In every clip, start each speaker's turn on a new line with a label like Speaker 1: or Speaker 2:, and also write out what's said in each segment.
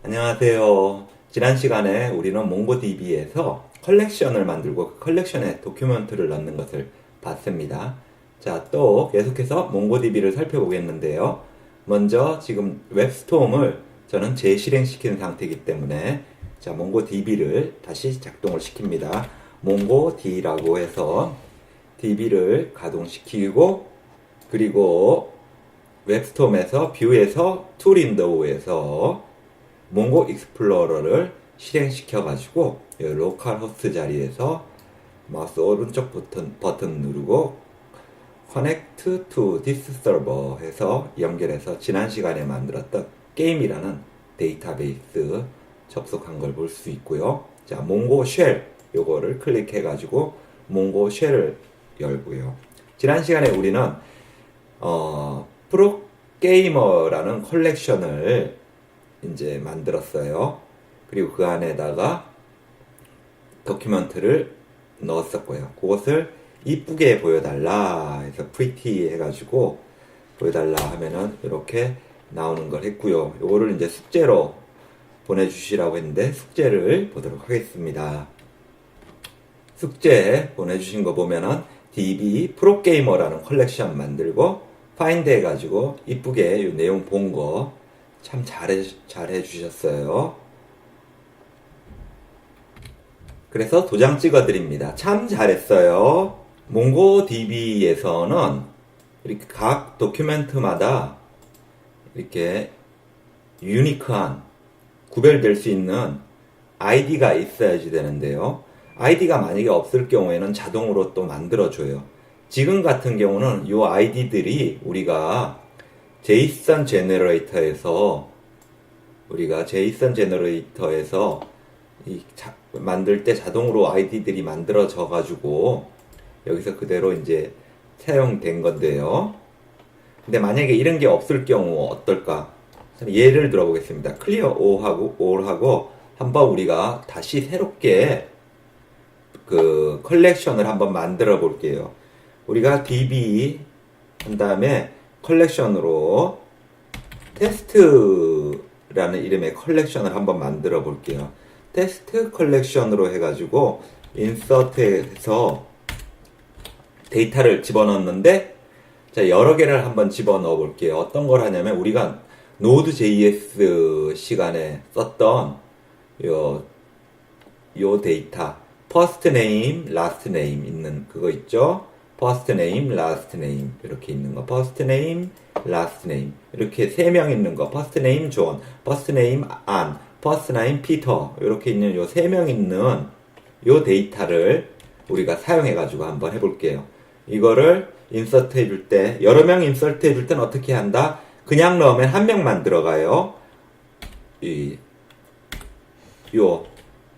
Speaker 1: 안녕하세요. 지난 시간에 우리는 몽고DB에서 컬렉션을 만들고 그 컬렉션에 도큐먼트를 넣는 것을 봤습니다. 자, 또 계속해서 몽고DB를 살펴보겠는데요. 먼저 지금 웹스톰을 저는 재실행시킨 상태이기 때문에 자, 몽고DB를 다시 작동을 시킵니다. 몽고D라고 해서 DB를 가동시키고 그리고 웹스톰에서 뷰에서 툴 윈도우에서 몽고 익스플로러를 실행시켜 가지고 로컬 호스트 자리에서 마우스 오른쪽 버튼 누르고 Connect to this server 해서 연결해서 지난 시간에 만들었던 게임이라는 데이터베이스 접속한 걸 볼 수 있고요. 자, 몽고 쉘 요거를 클릭해 가지고 몽고 쉘을 열고요. 지난 시간에 우리는 프로게이머라는 컬렉션을 이제 만들었어요. 그리고 그 안에다가 도큐먼트를 넣었었고요. 그것을 이쁘게 보여달라 해서 pretty 해가지고 보여달라 하면은 이렇게 나오는 걸 했고요. 요거를 이제 숙제로 보내주시라고 했는데 숙제를 보도록 하겠습니다. 숙제 보내주신 거 보면은 DB 프로게이머라는 컬렉션 만들고 파인드 해가지고 이쁘게 이 내용 본 거 참 잘해 주셨어요. 그래서 도장 찍어 드립니다. 참 잘했어요. 몽고DB에서는 이렇게 각 도큐멘트마다 이렇게 유니크한 구별될 수 있는 아이디가 있어야지 되는데요. 아이디가 만약에 없을 경우에는 자동으로 또 만들어줘요. 지금 같은 경우는 이 아이디들이 우리가 제이슨 제너레이터에서 만들 때 자동으로 아이디들이 만들어져 가지고 여기서 그대로 이제 사용된 건데요. 근데 만약에 이런 게 없을 경우 어떨까? 예를 들어 보겠습니다. 클리어 all하고 한번 우리가 다시 새롭게 그 컬렉션을 한번 만들어 볼게요. 우리가 db 한 다음에 컬렉션으로 테스트라는 이름의 컬렉션을 한번 만들어 볼게요. 테스트 컬렉션으로 해가지고 인서트에서 데이터를 집어넣었는데 자, 여러 개를 한번 집어넣어 볼게요. 어떤 걸 하냐면 우리가 Node.js 시간에 썼던 요 데이터 first name, last name 있는 그거 있죠? first name, last name 이렇게 있는 거 first name, last name 이렇게 세 명 있는 거 first name John, first name Ann, first name Peter 이렇게 있는 요 세 명 있는 요 데이터를 우리가 사용해 가지고 한번 해볼게요. 이거를 인서트 해줄 때 여러 명 인서트 해줄 때는 어떻게 한다? 그냥 넣으면 한 명만 들어가요. 요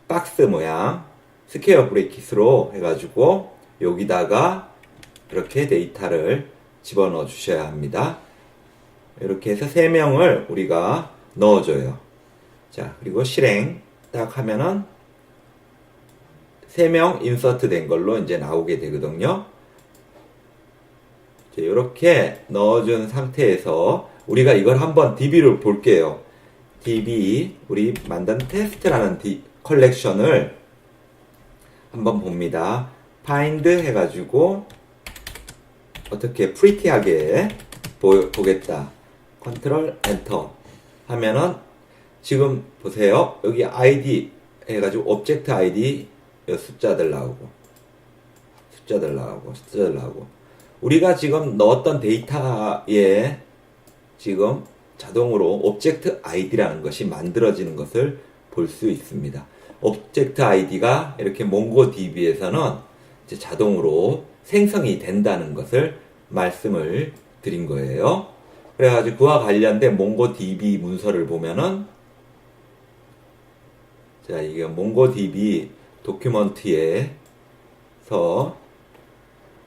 Speaker 1: 박스 모양 스퀘어 브레이킷으로 해가지고 여기다가 이렇게 데이터를 집어넣어 주셔야 합니다. 이렇게 해서 3명을 우리가 넣어줘요. 자, 그리고 실행 딱 하면은 3명 인서트 된 걸로 이제 나오게 되거든요. 이렇게 넣어준 상태에서 우리가 이걸 한번 DB를 볼게요. DB, 우리 만든 테스트라는 컬렉션을 한번 봅니다. find 해가지고 어떻게 프리티하게 보겠다. 컨트롤 엔터 하면은 지금 보세요. 여기 ID 해가지고 오브젝트 ID 숫자들 나오고 우리가 지금 넣었던 데이터에 지금 자동으로 오브젝트 아이디라는 것이 만들어지는 것을 볼 수 있습니다. 오브젝트 아이디가 이렇게 몽고DB에서는 이제 자동으로 생성이 된다는 것을 말씀을 드린 거예요. 그래가지고 그와 관련된 몽고DB 문서를 보면은 자, 이게 몽고DB 도큐먼트에서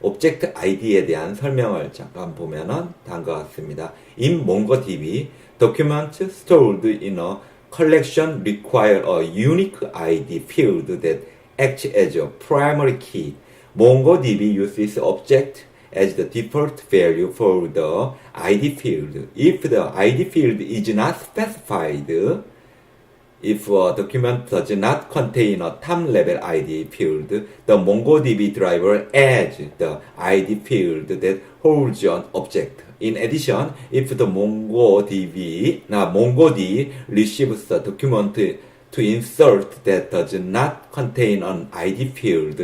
Speaker 1: 오브젝트 아이디에 대한 설명을 잠깐 보면은 다음과 같습니다. In MongoDB, documents stored in a collection require a unique ID field that acts as a primary key. MongoDB uses object as the default value for the ID field. If the ID field is not specified, if a document does not contain a top level ID field, the MongoDB driver adds the ID field that holds an object. In addition, if the MongoD receives the document to insert that does not contain an ID field,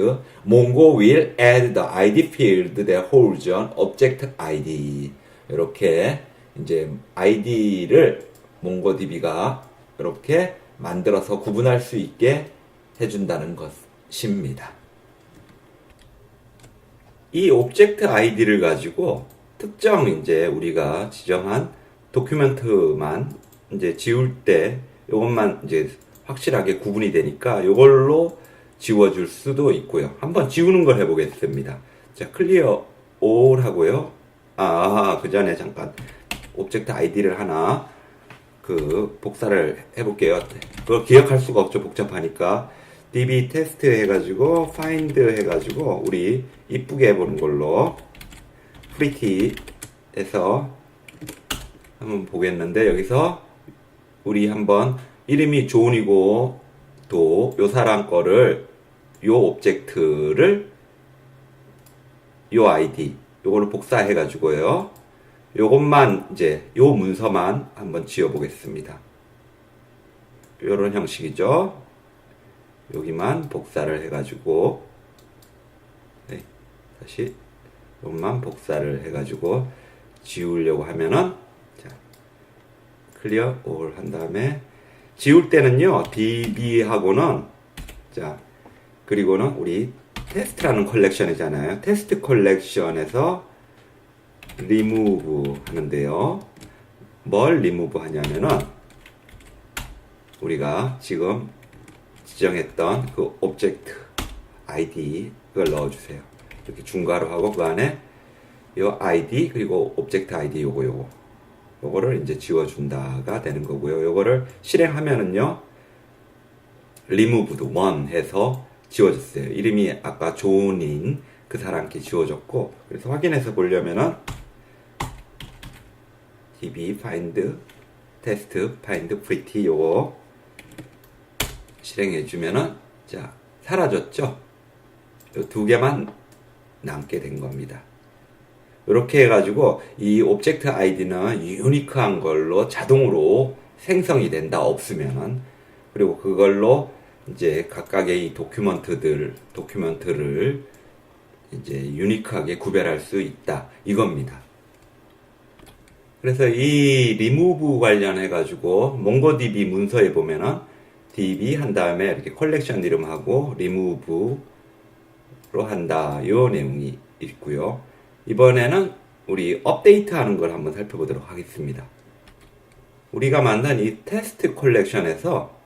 Speaker 1: Mongo will add the ID field that holds an object ID. 이렇게 이제 ID를 MongoDB가 이렇게 만들어서 구분할 수 있게 해준다는 것입니다. 이 오브젝트 아이디를 가지고 특정 이제 우리가 지정한 도큐멘트만 이제 지울 때 이것만 이제 확실하게 구분이 되니까 이걸로 지워줄 수도 있고요. 한번 지우는 걸 해보겠습니다. 자, 클리어 all 하고요. 그 전에 잠깐 오브젝트 아이디를 하나 복사를 해볼게요. 그걸 기억할 수가 없죠. 복잡하니까. db 테스트 해가지고 find 해가지고 우리 이쁘게 해보는 걸로 pretty에서 한번 보겠는데, 여기서 우리 한번 이름이 존이고 또 요 사람 거를 요 오브젝트를 요 아이디 요거를 복사해 가지고요, 요것만 이제 요 문서만 한번 지워 보겠습니다. 요런 형식이죠. 여기만 복사를 해 가지고, 네, 다시 요것만 복사를 해 가지고 지우려고 하면은, 자, 클리어 올 한 다음에 지울 때는요, db하고는, 자, 그리고는 우리 테스트라는 컬렉션이잖아요. 테스트 컬렉션에서 remove 하는데요. 뭘 remove 하냐면은 우리가 지금 지정했던 그 오브젝트 ID 그걸 넣어주세요. 이렇게 중괄호 하고 그 안에 요 ID 그리고 오브젝트 ID 요거를 이제 지워준다가 되는 거고요. 요거를 실행하면은요, removed one 해서 지워졌어요. 이름이 아까 존인 그 사람께 지워졌고, 그래서 확인해서 보려면은 db find test find pretty 요거 실행해주면은, 자, 사라졌죠? 요 두 개만 남게 된 겁니다. 이렇게 해가지고 이 오브젝트 아이디는 유니크한 걸로 자동으로 생성이 된다, 없으면은. 그리고 그걸로 이제 각각의 이 도큐멘트를 이제 유니크하게 구별할 수 있다, 이겁니다. 그래서 이 remove 관련해 가지고 몽고DB 문서에 보면은 db 한 다음에 이렇게 컬렉션 이름하고 remove로 한다, 요 내용이 있고요. 이번에는 우리 업데이트 하는 걸 한번 살펴보도록 하겠습니다. 우리가 만든 이 테스트 컬렉션에서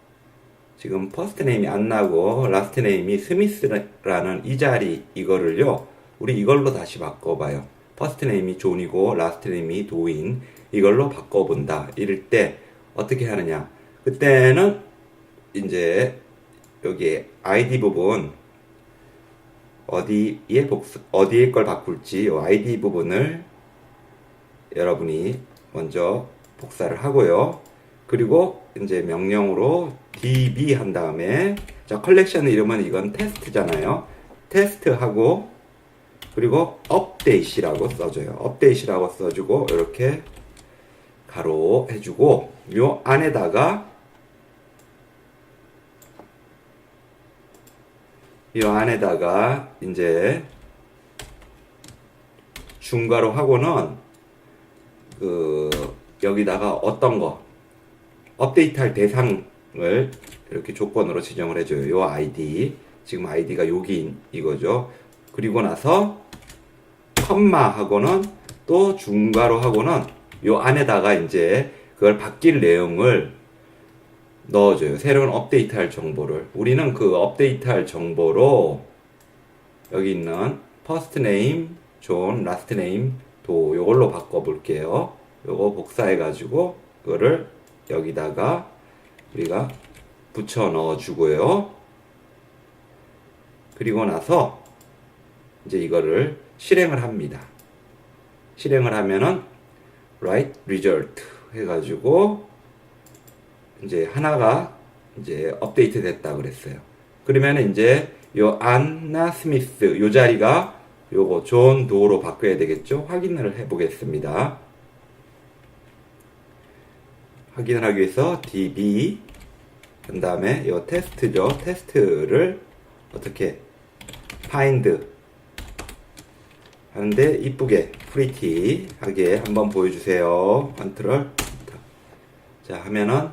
Speaker 1: 지금 퍼스트 네임이 안 나고 라스트 네임이 스미스라는 이 자리 이거를요, 우리 이걸로 다시 바꿔봐요. 퍼스트 네임이 존이고 라스트 네임이 도인, 이걸로 바꿔본다. 이럴 때 어떻게 하느냐, 그때는 이제 여기 아이디 부분 어디에 걸 바꿀지 이 아이디 부분을 여러분이 먼저 복사를 하고요. 그리고 이제 명령으로 db 한 다음에, 자, 컬렉션 이름은 이건 테스트잖아요. 테스트 하고, 그리고 update이라고 써줘요. update이라고 써주고, 이렇게 가로 해주고, 요 안에다가 이제 중괄호 하고는 여기다가 어떤 거 업데이트 할 대상을 이렇게 조건으로 지정을 해줘요. 요 아이디, 지금 아이디가 여기 이거죠. 그리고 나서 컴마 하고는 또 중괄호 하고는 요 안에다가 이제 그걸 바뀔 내용을 넣어줘요. 새로운 업데이트 할 정보를. 우리는 그 업데이트 할 정보로 여기 있는 first name, 존, last name, 도 요걸로 바꿔볼게요. 요거 복사해가지고 그거를 여기다가 우리가 붙여 넣어주고요. 그리고 나서 이제 이거를 실행을 합니다. 실행을 하면은 write result 해가지고 이제 하나가 이제 업데이트 됐다 그랬어요. 그러면 이제 요 안나 스미스 요 자리가 요거 존 도로 바꿔야 되겠죠? 확인을 해 보겠습니다. 확인을 하기 위해서 db 그 다음에 요 테스트죠. 테스트를 어떻게 find 하는데 이쁘게 프리티하게 한번 보여주세요. 컨트롤 자 하면은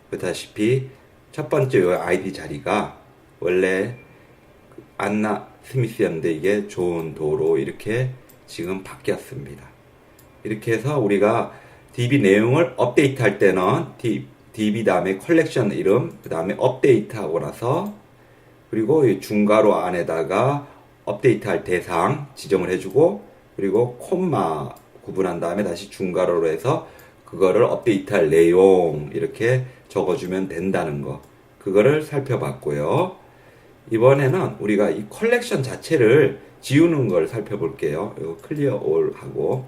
Speaker 1: 보다시피 첫 번째 요 아이디 자리가 원래 안나 스미스였는데 이게 존 도로 이렇게 지금 바뀌었습니다. 이렇게 해서 우리가 DB 내용을 업데이트 할 때는 DB 다음에 컬렉션 이름 그 다음에 업데이트 하고 나서 그리고 이 중괄호 안에다가 업데이트 할 대상 지정을 해주고 그리고 콤마 구분한 다음에 다시 중괄호로 해서 그거를 업데이트 할 내용 이렇게 적어주면 된다는 거 그거를 살펴봤고요. 이번에는 우리가 이 컬렉션 자체를 지우는 걸 살펴볼게요. 이거 클리어 올 하고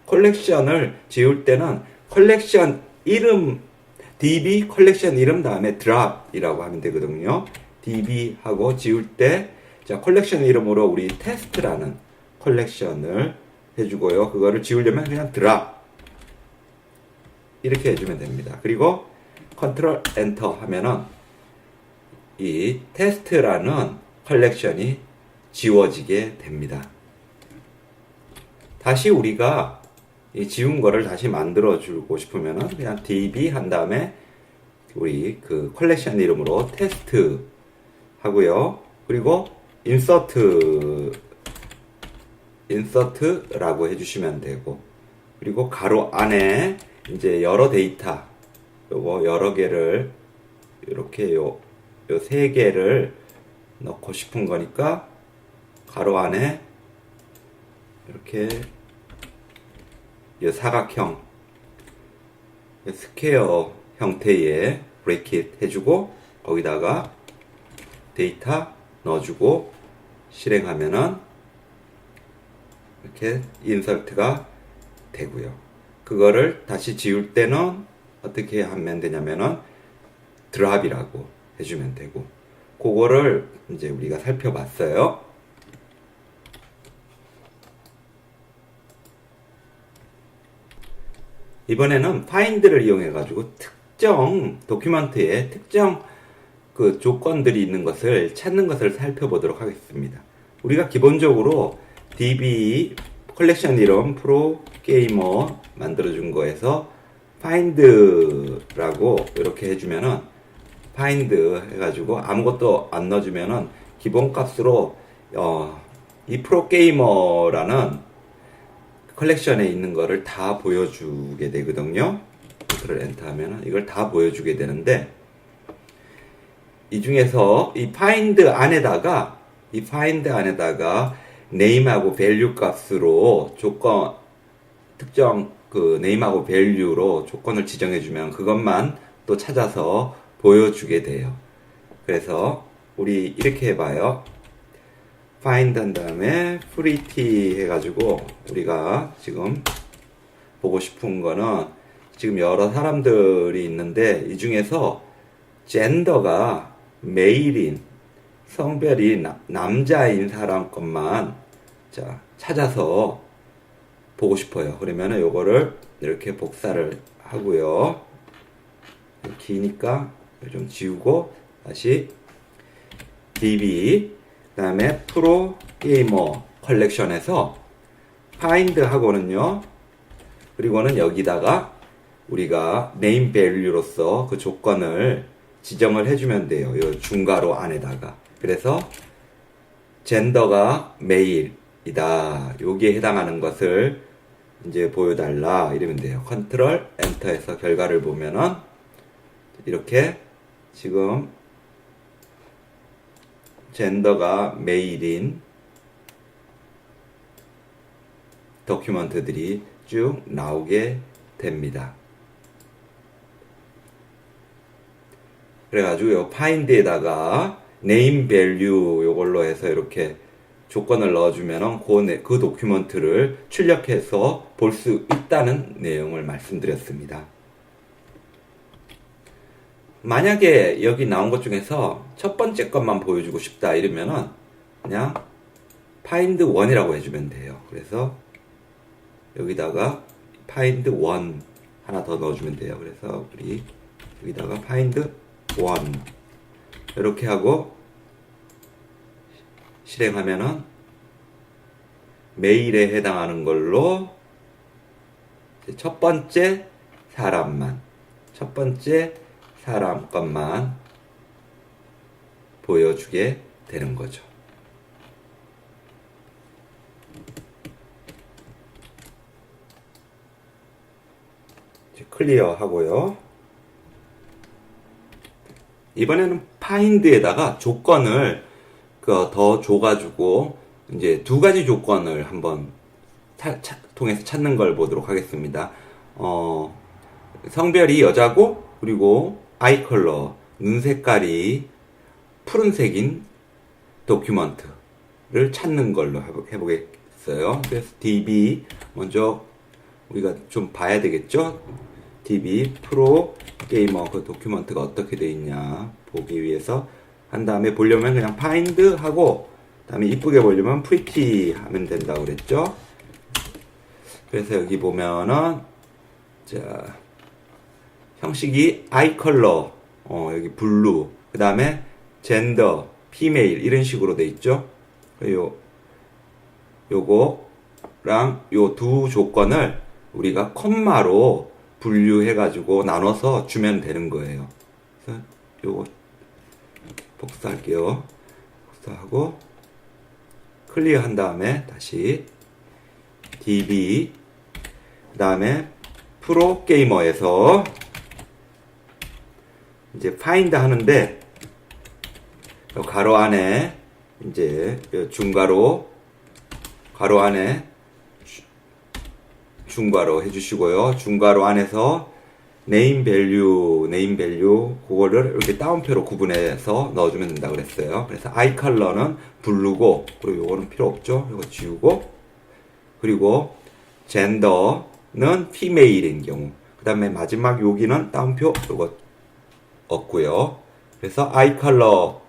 Speaker 1: 컬렉션을 지울 때는 컬렉션 이름 db 컬렉션 이름 다음에 drop이라고 하면 되거든요. db 하고 지울 때 자 컬렉션 이름으로 우리 테스트라는 컬렉션을 해주고요. 그거를 지우려면 그냥 drop 이렇게 해주면 됩니다. 그리고 컨트롤 엔터 하면은 이 테스트라는 컬렉션이 지워지게 됩니다. 다시 우리가 이 지운 거를 다시 만들어 주고 싶으면은 그냥 db 한 다음에 우리 그 컬렉션 이름으로 테스트 하고요. 그리고 인서트라고 해주시면 되고 그리고 가로 안에 이제 여러 데이터 요거 여러 개를 이렇게 요 세 개를 넣고 싶은 거니까 가로 안에 이렇게 이 사각형 스퀘어 형태의 브레이킷 해주고 거기다가 데이터 넣어주고 실행하면은 이렇게 인설트가 되고요. 그거를 다시 지울 때는 어떻게 하면 되냐면은 드랍이라고 해주면 되고 그거를 이제 우리가 살펴봤어요. 이번에는 find를 이용해 가지고 특정 도큐먼트에 특정 그 조건들이 있는 것을 찾는 것을 살펴보도록 하겠습니다. 우리가 기본적으로 db 컬렉션 이름 프로 게이머 만들어준 거에서 find라고 이렇게 해주면은 find 해가지고 아무것도 안 넣어주면은 기본값으로 이 프로 게이머라는 컬렉션에 있는 거를 다 보여주게 되거든요. 컨트롤 엔터 하면은 이걸 다 보여주게 되는데 이 중에서 이 find 안에다가 name하고 value 값으로 조건 특정 그 name하고 value로 조건을 지정해 주면 그것만 또 찾아서 보여주게 돼요. 그래서 우리 이렇게 해봐요. find 한 다음에 pretty 해가지고 우리가 지금 보고 싶은 거는 지금 여러 사람들이 있는데 이 중에서 젠더가 메일인 성별이 남자인 사람 것만 자 찾아서 보고 싶어요. 그러면은 요거를 이렇게 복사를 하고요. 기니까 좀 지우고 다시 db 그 다음에 프로 게이머 컬렉션에서 find 하고는요. 그리고는 여기다가 우리가 네임 밸류로서 그 조건을 지정을 해주면 돼요. 이 중괄호 안에다가. 그래서 젠더가 메일이다. 여기에 해당하는 것을 이제 보여달라. 이러면 돼요. 컨트롤 엔터해서 결과를 보면은 이렇게 지금 젠더가 메일인 도큐먼트들이 쭉 나오게 됩니다. 그래가지고 요 find에다가 name value 요걸로 해서 이렇게 조건을 넣어주면은 그 도큐먼트를 출력해서 볼 수 있다는 내용을 말씀드렸습니다. 만약에 여기 나온 것 중에서 첫 번째 것만 보여주고 싶다 이러면은 그냥 find one이라고 해주면 돼요. 그래서 여기다가 find one 하나 더 넣어주면 돼요. 그래서 우리 여기다가 find one 이렇게 하고 실행하면은 메일에 해당하는 걸로 첫 번째 사람 것만 보여주게 되는 거죠. 이제 클리어 하고요. 이번에는 find에다가 조건을 더 줘가지고 이제 두 가지 조건을 한번 통해서 찾는 걸 보도록 하겠습니다. 성별이 여자고 그리고 아이 컬러 눈 색깔이 푸른색인 도큐먼트를 찾는 걸로 해보겠어요. 그래서 DB 먼저 우리가 좀 봐야 되겠죠? DB 프로 게이머 그 도큐먼트가 어떻게 되어 있냐 보기 위해서 한 다음에 보려면 그냥 find 하고 다음에 이쁘게 보려면 pretty 하면 된다고 그랬죠? 그래서 여기 보면은 자 형식이 아이 컬러 여기 블루 그 다음에 젠더 피메일 이런 식으로 돼 있죠? 요거랑 요 두 조건을 우리가 콤마로 분류해 가지고 나눠서 주면 되는 거예요. 그래서 요거 복사할게요. 복사하고 클리어 한 다음에 다시 DB 그 다음에 프로 게이머에서 이제 find 하는데 가로 안에 이제 중괄호 가로 안에 중괄호 해주시고요. 중괄호 안에서 name value 그거를 이렇게 따옴표로 구분해서 넣어주면 된다 그랬어요. 그래서 아이 컬러는 블루고 그리고 요거는 필요 없죠. 이거 지우고 그리고 젠더는 피메일인 경우 그 다음에 마지막 여기는 따옴표 요거 없고요. 그래서 아이 컬러라는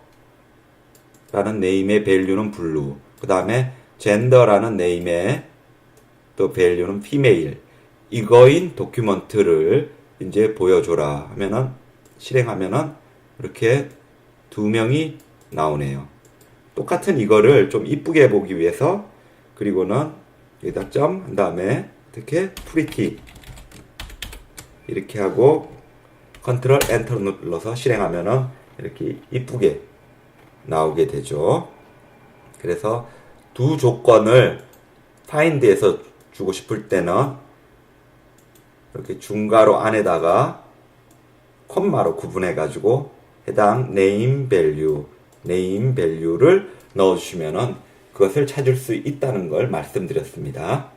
Speaker 1: 네임의 밸류는 블루 그 다음에 젠더라는 네임의 또 밸류는 피메일 이거인 도큐먼트를 이제 보여줘라 하면은 실행하면은 이렇게 두 명이 나오네요. 똑같은 이거를 좀 이쁘게 보기 위해서 그리고는 여기다 점 한 다음에 이렇게 pretty 이렇게 하고 컨트롤 엔터 눌러서 실행하면은 이렇게 이쁘게 나오게 되죠. 그래서 두 조건을 find에서 주고 싶을 때는 이렇게 중괄호 안에다가 콤마로 구분해 가지고 해당 name value를 넣어 주시면은 그것을 찾을 수 있다는 걸 말씀드렸습니다.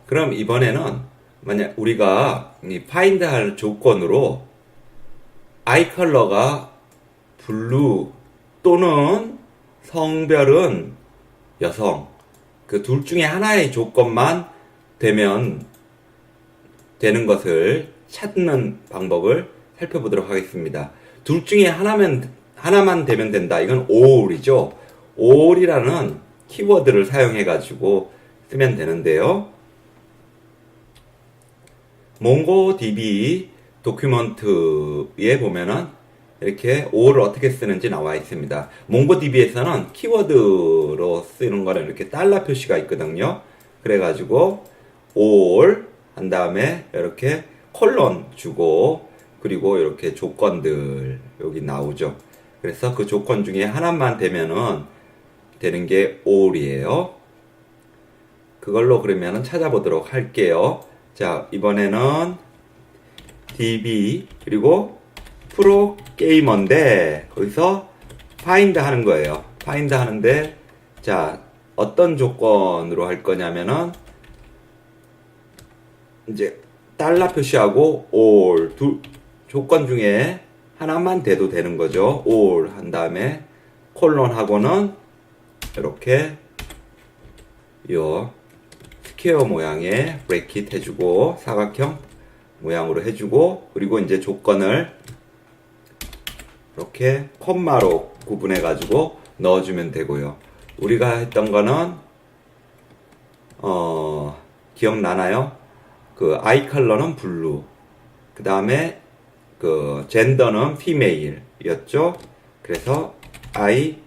Speaker 1: 그럼 이번에는 만약 우리가 find 할 조건으로 아이 컬러가 블루 또는 성별은 여성 그 둘 중에 하나의 조건만 되면 되는 것을 찾는 방법을 살펴보도록 하겠습니다. 둘 중에 하나만 되면 된다. 이건 all이죠. all이라는 키워드를 사용해 가지고 쓰면 되는데요. 몽고DB 도큐먼트에 보면은 이렇게 all을 어떻게 쓰는지 나와 있습니다. 몽고DB에서는 키워드로 쓰는 거는 이렇게 달러 표시가 있거든요. 그래가지고 all 한 다음에 이렇게 콜론 주고 그리고 이렇게 조건들 여기 나오죠. 그래서 그 조건 중에 하나만 되면은 되는 게 all이에요. 그걸로 그러면은 찾아보도록 할게요. 자, 이번에는 DB 그리고 프로 게이머인데 거기서 find 하는 거예요. find 하는데 자, 어떤 조건으로 할 거냐면은 이제 달러 표시하고 all 두 조건 중에 하나만 돼도 되는 거죠. all 한 다음에 콜론하고는 이렇게 요 스퀘어 모양의 브레이킷 해주고 사각형 모양으로 해주고, 그리고 이제 조건을 이렇게 콤마로 구분해 가지고 넣어주면 되고요. 우리가 했던 거는 기억나나요? 그 아이 컬러는 블루, 그 다음에 그 젠더는 피메일이었죠. 그래서 아이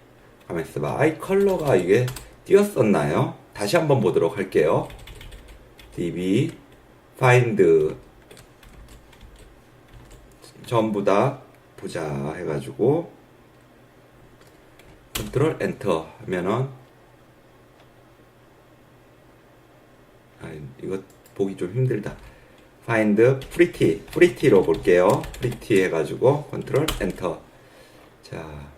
Speaker 1: 컬러가 이게 띄었었나요? 다시 한번 보도록 할게요. db find 전부 다 보자 해가지고 컨트롤 엔터 하면은 이거 보기 좀 힘들다. find pretty로 볼게요. pretty 해가지고 컨트롤 엔터. 자,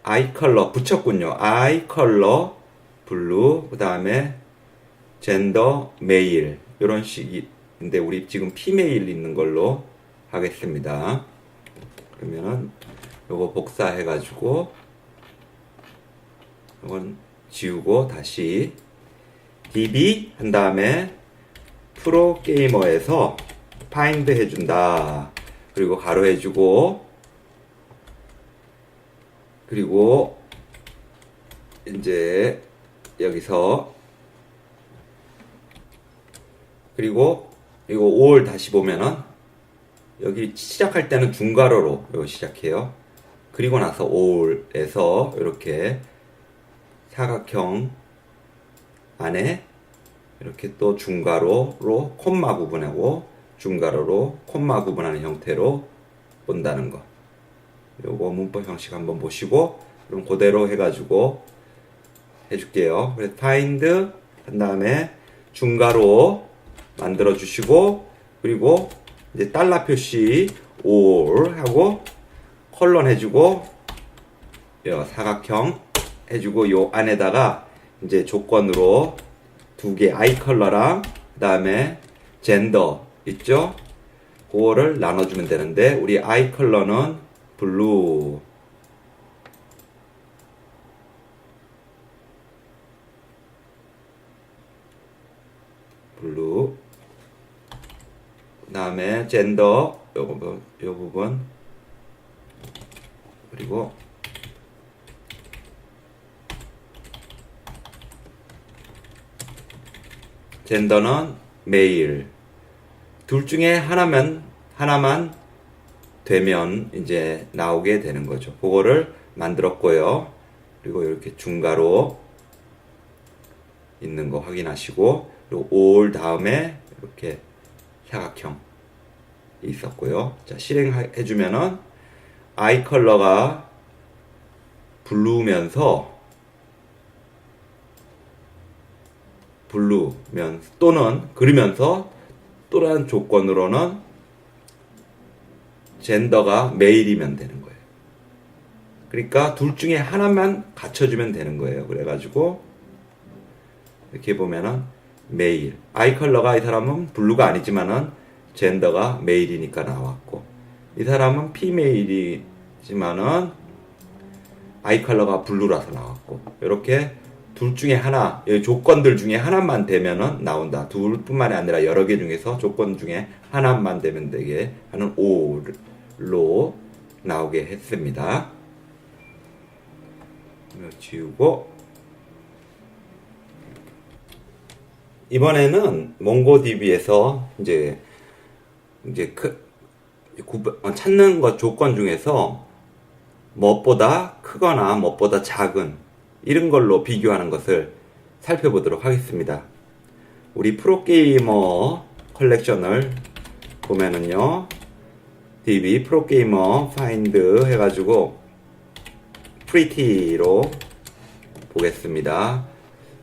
Speaker 1: 아이 컬러 붙였군요. 아이 컬러 블루, 그 다음에 젠더 메일, 이런 식인데 우리 지금 피메일 있는 걸로 하겠습니다. 그러면은 요거 복사해가지고 이건 지우고 다시 db 한 다음에 프로게이머에서 find 해준다. 그리고 가로 해주고, 그리고 이제 여기서 그리고 이거 5월 다시 보면은 여기 시작할 때는 중괄호로 이거 시작해요. 그리고 나서 5월에서 이렇게 사각형 안에 이렇게 또 중괄호로 콤마 구분하고 중괄호로 콤마 구분하는 형태로 본다는 거. 요거 문법 형식 한번 보시고 그럼 그대로 해가지고 해줄게요. 그래서 find 한 다음에 중괄호 만들어 주시고, 그리고 이제 달러 표시 all 하고 컬런 해주고 요 사각형 해주고 요 안에다가 이제 조건으로 두 개 아이 컬러랑 그 다음에 젠더 있죠? 그거를 나눠주면 되는데 우리 아이 컬러는 블루, 그 다음에 젠더 요 부분, 그리고 젠더는 메일. 둘 중에 하나만 되면 이제 나오게 되는 거죠. 그거를 만들었고요. 그리고 이렇게 중괄호 있는 거 확인하시고, 그리고 all 다음에 이렇게 사각형 있었고요. 자, 실행해주면은 아이 컬러가 블루면서 또는 그러면서 또다른 조건으로는 젠더가 메일이면 되는 거예요. 그러니까 둘 중에 하나만 갖춰주면 되는 거예요. 그래가지고 이렇게 보면은 메일, 아이 컬러가 이 사람은 블루가 아니지만은 젠더가 메일이니까 나왔고, 이 사람은 피메일이지만은 아이 컬러가 블루라서 나왔고, 이렇게 둘 중에 하나, 조건들 중에 하나만 되면은 나온다. 둘뿐만이 아니라 여러 개 중에서 조건 중에 하나만 되면 되게 하는 O로 나오게 했습니다. 지우고, 이번에는 몽고DB에서 이제 찾는 것 조건 중에서 무엇보다 크거나 무엇보다 작은 이런 걸로 비교하는 것을 살펴보도록 하겠습니다. 우리 프로게이머 컬렉션을 보면은요, db 프로게이머 find 해가지고 pretty로 보겠습니다.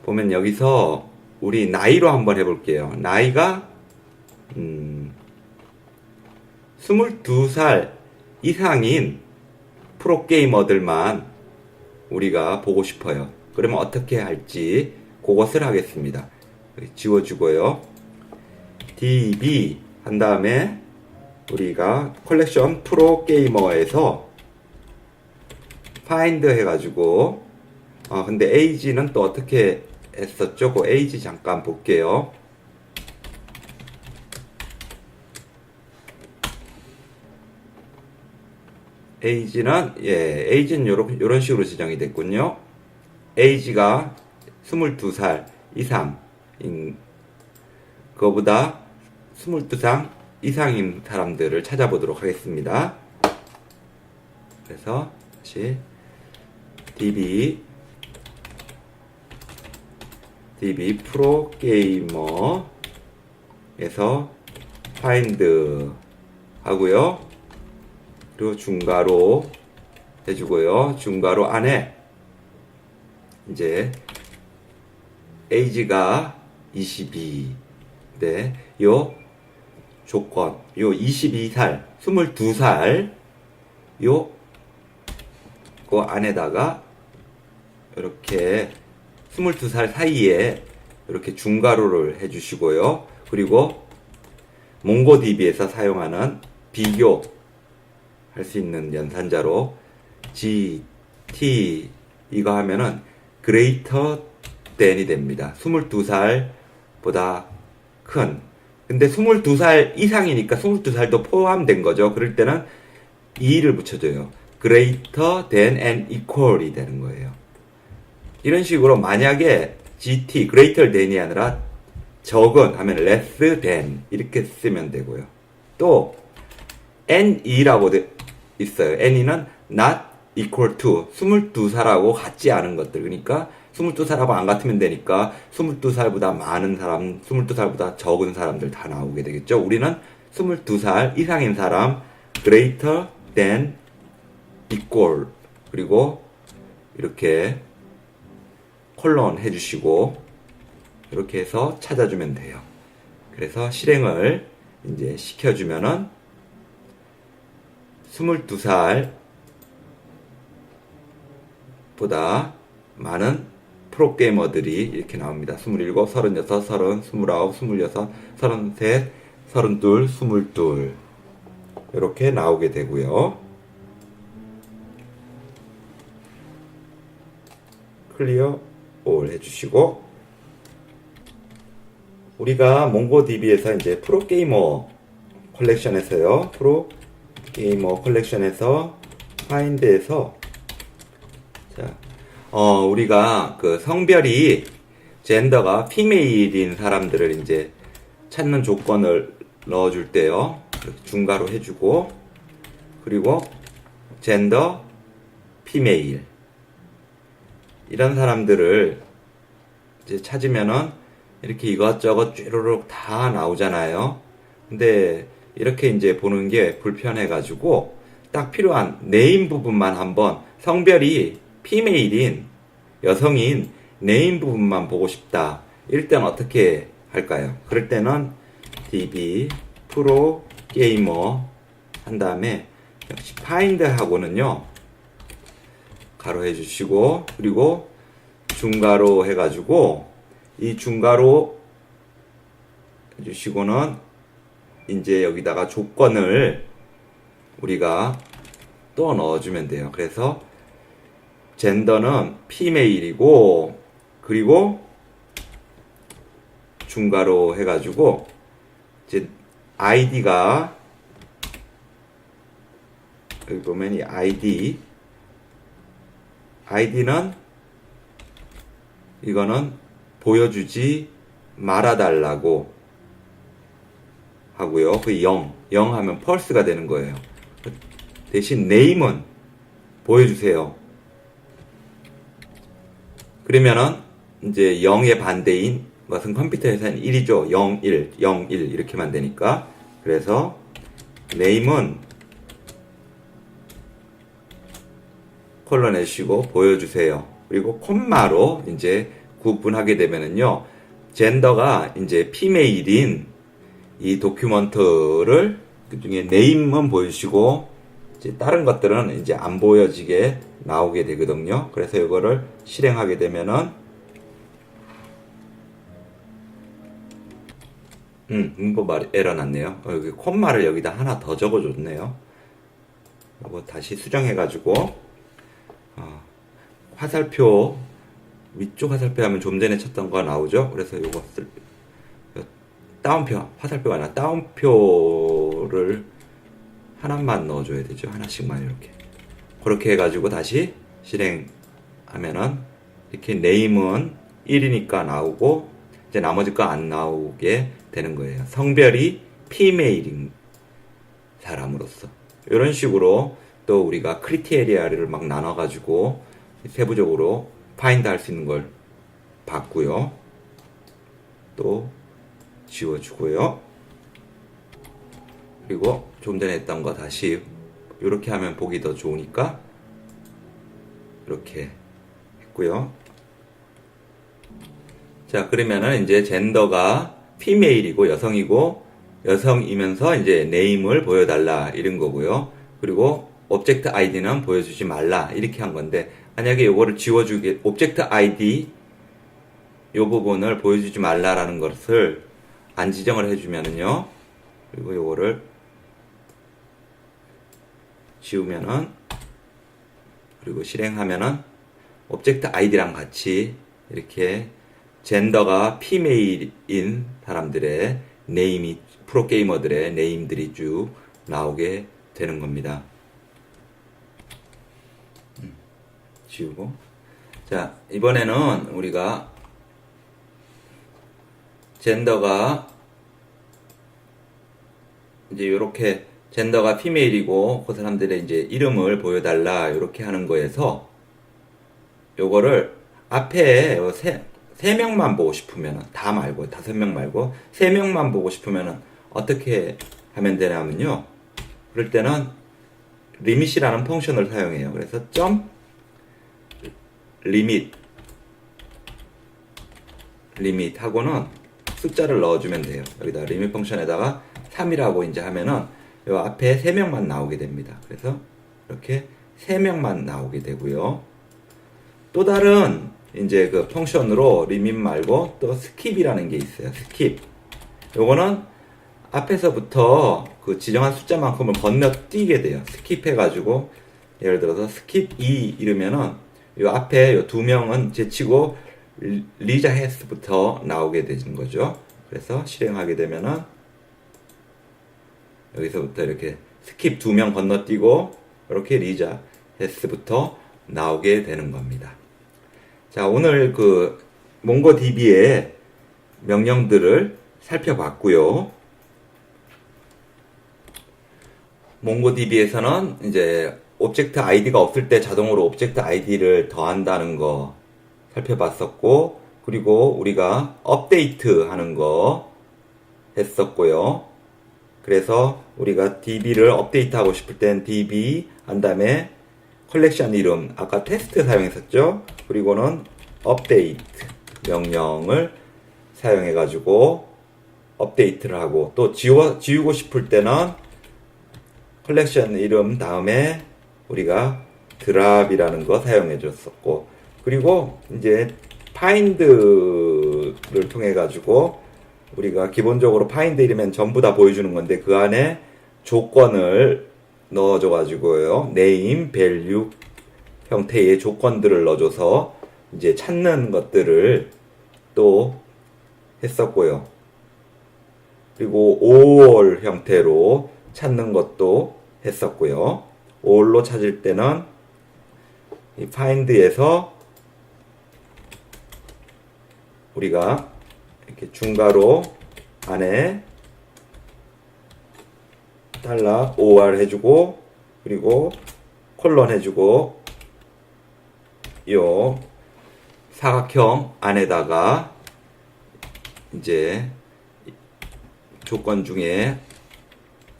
Speaker 1: 보면 여기서 우리 나이로 한번 해볼게요. 나이가 22살 이상인 프로게이머들만 우리가 보고 싶어요. 그러면 어떻게 할지 그것을 하겠습니다. 지워주고요. db 한 다음에 우리가 컬렉션 프로게이머에서 find 해가지고 근데 age는 또 어떻게 했었죠? 그 age 잠깐 볼게요. age는 요런 식으로 지정이 됐군요. age가 22살 이상인, 그거보다 22살 이상인 사람들을 찾아보도록 하겠습니다. 그래서 다시 db 프로게이머에서 find 하고요. 그리고 중괄호 해주고요. 중괄호 안에 이제 age가 22. 네, 요 조건, 요 22살, 22살, 그 안에다가 이렇게 22살 사이에 이렇게 중괄호를 해주시고요. 그리고 몽고DB에서 사용하는 비교 할 수 있는 연산자로 G, T 이거 하면은 greater than이 됩니다. 22살보다 큰. 근데 22살 이상이니까 22살도 포함된 거죠. 그럴 때는 2를 붙여줘요. greater than and equal이 되는 거예요. 이런 식으로 만약에 GT, greater than이 아니라 적은 하면 less than 이렇게 쓰면 되고요. 또 NE라고 있어요. NE는 not equal to 22살하고 같지 않은 것들. 그러니까 22살하고 안 같으면 되니까 22살보다 많은 사람, 22살보다 적은 사람들 다 나오게 되겠죠. 우리는 22살 이상인 사람 greater than equal 그리고 이렇게 콜론 해주시고 이렇게 해서 찾아주면 돼요. 그래서 실행을 이제 시켜주면은 22살 보다 많은 프로게이머들이 이렇게 나옵니다. 27, 36, 30, 29, 26, 33, 32, 22 이렇게 나오게 되고요. 클리어 올 해주시고 우리가 몽고DB에서 이제 프로게이머 컬렉션에서요. 프로게이머 컬렉션에서 find에서 자, 우리가 그 성별이 젠더가 피메일인 사람들을 이제 찾는 조건을 넣어줄 때요. 이렇게 중괄호 해주고 그리고 젠더 피메일 이런 사람들을 이제 찾으면은 이렇게 이것저것 쭈루룩 다 나오잖아요. 근데 이렇게 이제 보는 게 불편해가지고 딱 필요한 네임 부분만 한번 성별이 피메일인 여성인 네임 부분만 보고 싶다. 이럴 때는 어떻게 할까요? 그럴 때는 db 프로게이머 한 다음에 역시 find 하고는요. 가로 해주시고 그리고 중괄호 해가지고 이 중괄호 해주시고는 이제 여기다가 조건을 우리가 또 넣어주면 돼요. 그래서 젠더는 피메일이고 그리고 중괄호 해가지고 이제 아이디가 여기 보면 이 아이디는 이거는 보여주지 말아달라고 하고요. 그 0 하면 펄스가 되는 거예요. 대신 네임은 보여주세요. 그러면은 이제 0의 반대인 것은 컴퓨터에서는 1이죠. 0, 1, 0, 1 이렇게만 되니까. 그래서 네임은 콜론 해주시고 보여주세요. 그리고 콤마로 이제 구분하게 되면은요. 젠더가 이제 피메일인 이 도큐먼트를 그 중에 네임은 보여주시고 이제 다른 것들은 이제 안 보여지게 나오게 되거든요. 그래서 이거를 실행하게 되면은 문법 에러 났네요. 여기 콤마를 여기다 하나 더 적어줬네요. 이거 다시 수정해가지고 화살표 위쪽 화살표 하면 좀 전에 쳤던 거 나오죠. 그래서 이거 다운표 화살표가 아니라 다운표를 하나만 넣어줘야 되죠. 하나씩만 이렇게. 그렇게 해가지고 다시 실행하면은 이렇게 네임은 1이니까 나오고 이제 나머지 거 안 나오게 되는 거예요. 성별이 피메일인 사람으로서 이런 식으로 또 우리가 크리테리아를 막 나눠가지고 세부적으로 파인드 할 수 있는 걸 봤고요. 또 지워주고요. 그리고 좀 전에 했던 거 다시 이렇게 하면 보기 더 좋으니까 이렇게 했고요. 자, 그러면은 이제 젠더가 피메일이고 여성이고 여성이면서 이제 네임을 보여달라 이런 거고요. 그리고 오브젝트 아이디는 보여주지 말라 이렇게 한 건데 만약에 요거를 지워주게 오브젝트 아이디 요 부분을 보여주지 말라라는 것을 안 지정을 해주면은요. 그리고 요거를 지우면은 그리고 실행하면은 오브젝트 아이디랑 같이 이렇게 젠더가 피메일인 사람들의 네임이 프로게이머들의 네임들이 쭉 나오게 되는 겁니다. 지우고 자 이번에는 우리가 젠더가 이제 이렇게 젠더가 피메일이고 그 사람들의 이제 이름을 보여달라 이렇게 하는 거에서 요거를 앞에 세 명만 보고 싶으면은 다 말고 5명 말고 3명만 보고 싶으면은 어떻게 하면 되냐면요. 그럴 때는 리밋이라는 펑션을 사용해요. 그래서 점 리밋 하고는 숫자를 넣어주면 돼요. 여기다 리밋 펑션에다가 3이라고 이제 하면은 요 앞에 3명만 나오게 됩니다. 그래서 이렇게 3명만 나오게 되고요. 또 다른 이제 그 펑션으로 리밋 말고 또 스킵이라는 게 있어요. 스킵. 요거는 앞에서부터 그 지정한 숫자만큼을 건너뛰게 돼요. 스킵해가지고 예를 들어서 스킵 2 이러면은 요 앞에 요 2명은 제치고 리자 헤스부터 나오게 되는 거죠. 그래서 실행하게 되면은 여기서부터 이렇게 스킵 2명 건너뛰고 이렇게 리자 헤스부터 나오게 되는 겁니다. 자, 오늘 그 몽고DB의 명령들을 살펴봤고요. 몽고DB에서는 이제 오브젝트 아이디가 없을 때 자동으로 오브젝트 아이디를 더한다는 거 살펴봤었고, 그리고 우리가 업데이트 하는 거 했었고요. 그래서 우리가 DB를 업데이트 하고 싶을 땐 DB 한 다음에 컬렉션 이름 아까 테스트 사용했었죠. 그리고는 업데이트 명령을 사용해 가지고 업데이트를 하고 또 지우고 싶을 때는 컬렉션 이름 다음에 우리가 드랍이라는 거 사용해 줬었고 그리고 이제 파인드를 통해 가지고 우리가 기본적으로 파인드 이름엔 전부 다 보여주는 건데 그 안에 조건을 넣어줘 가지고요. 네임, 밸류 형태의 조건들을 넣어줘서 이제 찾는 것들을 또 했었고요. 그리고 all 형태로 찾는 것도 했었고요. all로 찾을 때는 이 find에서 우리가 이렇게 중괄호 안에 달러 OR 해주고 그리고 콜론 해주고 요 사각형 안에다가 이제 조건 중에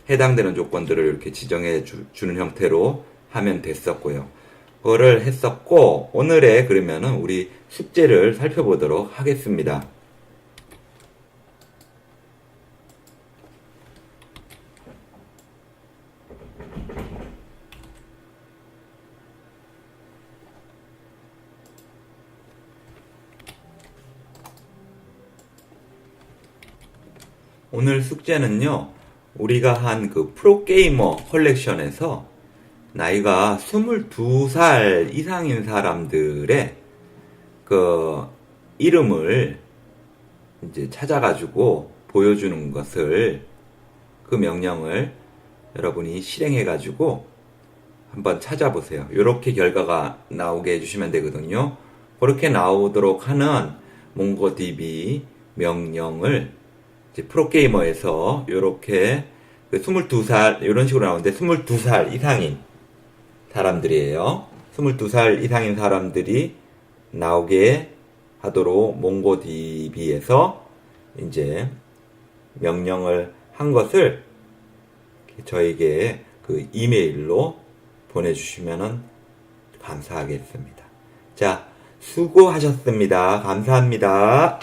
Speaker 1: 해당되는 조건들을 이렇게 지정해 주는 형태로 하면 됐었고요. 그거를 했었고 오늘의 그러면은 우리 숙제를 살펴보도록 하겠습니다. 오늘 숙제는요, 우리가 한 그 프로게이머 컬렉션에서 나이가 22살 이상인 사람들의 그 이름을 이제 찾아가지고 보여주는 것을 그 명령을 여러분이 실행해가지고 한번 찾아보세요. 이렇게 결과가 나오게 해주시면 되거든요. 그렇게 나오도록 하는 몽고DB 명령을 이제 프로게이머에서 이렇게 22살 이런 식으로 나오는데 22살 이상인 사람들이에요. 22살 이상인 사람들이 나오게 하도록 몽고DB에서 이제 명령을 한 것을 저에게 그 이메일로 보내주시면 감사하겠습니다. 자, 수고하셨습니다. 감사합니다.